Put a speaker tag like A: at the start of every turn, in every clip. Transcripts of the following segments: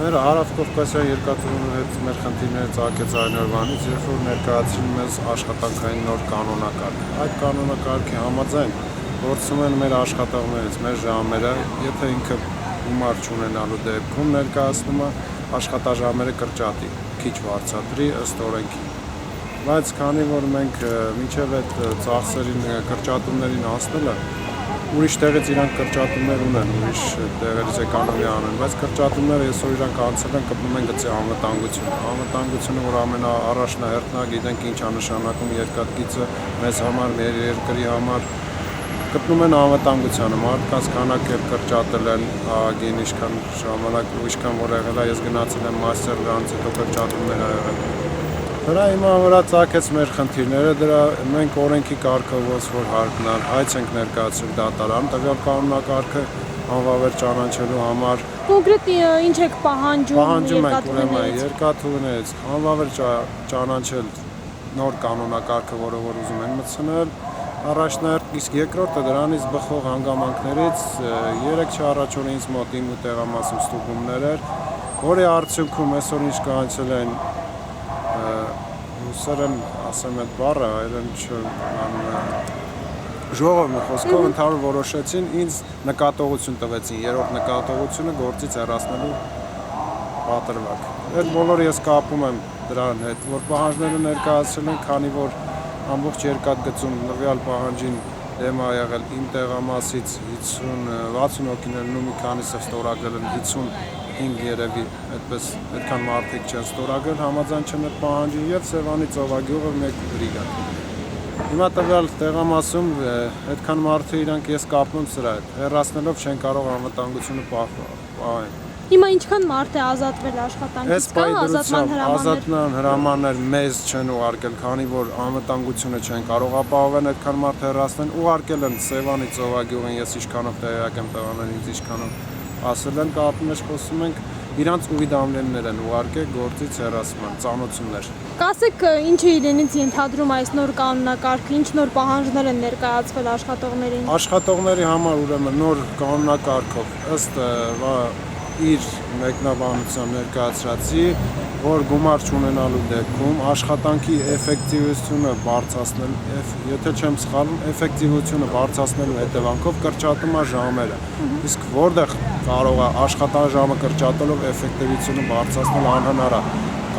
A: Մեր Հարավկովկասյան երկաթուղու հետ մեր խնդիրները ծագեց այն օրվանից, երբ որ ներկայացրին մեզ աշխատանքային նոր կանոնակարգ։ Այդ կանոնակարգի համաձայն գործում են մեր աշխատողներից, մեր ժամերը, եթե ինքը գումար չունենալու դեպքում ներկայացնում է աշխատաժամերը կրճատի, քիչ վարձատրի ըստ օրենքի։ Բայց քանի որ մենք մինչև այդ ծախսերին կրճատումներին հասնելը ուրիշ տեղից իրանք կրճատումներ ունեն, ուրիշ տեղերից էկոնոմիա անեն, բայց կրճատումները այսօր իրանք անցել են, կպնում են գծի անվտանգությունը։ Անվտանգությունը, որ ամենաառաջնահերթն է, գիտենք ինչ է նշանակում երկաթգիծը մեզ համար, մեր երկրի համար, գտնում են անվտանգությանը, մարդկանց քանակը կրճատել են ԱԱԳ-ին, ինչքան ժամանակ ու ինչքան որ եղել է, ես գնացել եմ մաստեր դրանից հետո կրճատումներ ա եղել։ Դրա հիմա վրա ծագեց մեր խնդիրները, դրա մենք օրենքի կարգով որ հարկնալ, հայց ենք ներկայացրել դատարան, տվյալ կանոնակարգը անվավեր ճանաչելու համար։
B: Կոնկրետ ինչ եք
A: պահանջում ենք ուրեմն երկաթուղիներից անվավեր ճանաչել նոր կանոնակարգը, որը որ ուզում են մտցնել, առաջնահերթ, իսկ երկրորդը դրանից բխող հանգամանքներից 3 չառաջորդ ինձ մոտ իմ ու տեղամասում ստուգումներ էր, որի արդյունքում այսօր ինչ կանցել են Սերեն ասեմ այդ բառը, այլն ժողովի խոսքով ընդհանուր որոշեցին, ինձ նկատողություն տվեցին, երրորդ նկատողությունը գործից հեռացնելու պատրվակ։ Այդ բոլորը ես կապում եմ դրան հետ, որ պահանջները ներկայացրել են, քանի որ ամբողջ երկաթգծում նվյալ պահանջին դեմ ա եղել իմ տեղամասից 50-60 հոգիներն ու մի քանիսը ստորագրել են 55 երևի, այդքան մարդիկ չեն ստորագրել, համաձայն չեն այդ պահանջին եւ Սևանի ծովագյուղը մեկ բրիգադ։ Հիմա տվյալ տեղամասում այդքան մարդու իրանք ես կապնում սրա հետ, հեռացնելով չեն կարող անվտանգությունը պահել։
B: Հիմա ինչքան մարդ է ազատվել աշխատանքից, կա
A: ազատման հրամաններ մեզ չեն ուղարկել, քանի որ անվտանգությունը չեն կարող ապահովել այդքան մարդ հեռացնել, ուղարկել են Սևանի ծովագյուղին, ես ինչքանով տեղյակ եմ տղաներին, ինձ ինչքանով ասել են, կապի մեջ խոսում ենք, իրանց ուվիդամներներ են ուղարկել գործից հեռացման, ծանոթություններ։
B: Կասեք, ինչ է իրենից ենթադրում այս նոր կանոնակարգը, ինչ նոր պահանջներ են ներկայացվել աշխատողներին։
A: Աշխատողների համար ուրեմն նոր կանոնակարգով ըստ իր մեկնաբանության ներկայացրածի, որ գումար չունենալու դեպքում աշխատանքի էֆեկտիվությունը բարձրացնել, եթե չեմ սխալվում, էֆեկտիվությունը բարձրացնելու հետևանքով կրճատում է ժամերը։ Իսկ որտեղ կարող է աշխատաժամը կրճատելով էֆեկտիվությունը բարձրացնել անհնար է։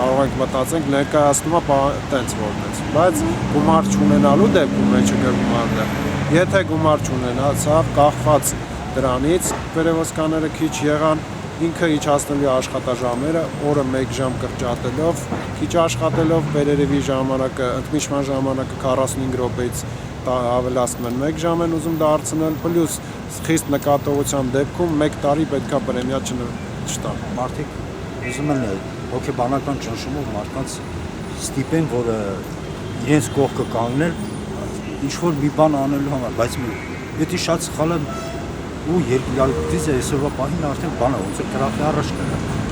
A: Կարող ենք մտածենք ներկայացնում է տենց որպես, բայց գումար չունենալու դեպքում մեջը գրվում է, եթե գումար չունենացավ, կախված դրանից վերևոսկաները քիչ եղան, ինքը իջացնելու աշխատաժամերը օրը 1 ժամ կրճատելով, քիչ աշխատելով վերերևի ժամանակը, ընդմիջման ժամանակը 45 րոպեից ավելացնում են 1 ժամ են ուզում դարձնել, պլյուս խիստ նկատողության դեպքում 1 տարի պետքա պրեմիա չտան։
C: Մարդիկ ուզում են հոգեբանական ճնշումով մարդկանց ստիպեն, որ իրենց կողքը կանգնել, ինչ-որ մի բան անելու համար, բայց դա շատ սխալ է ու երկրից այսօրվա պահին արդեն բանը ոնց է կրակի առաջ կգա։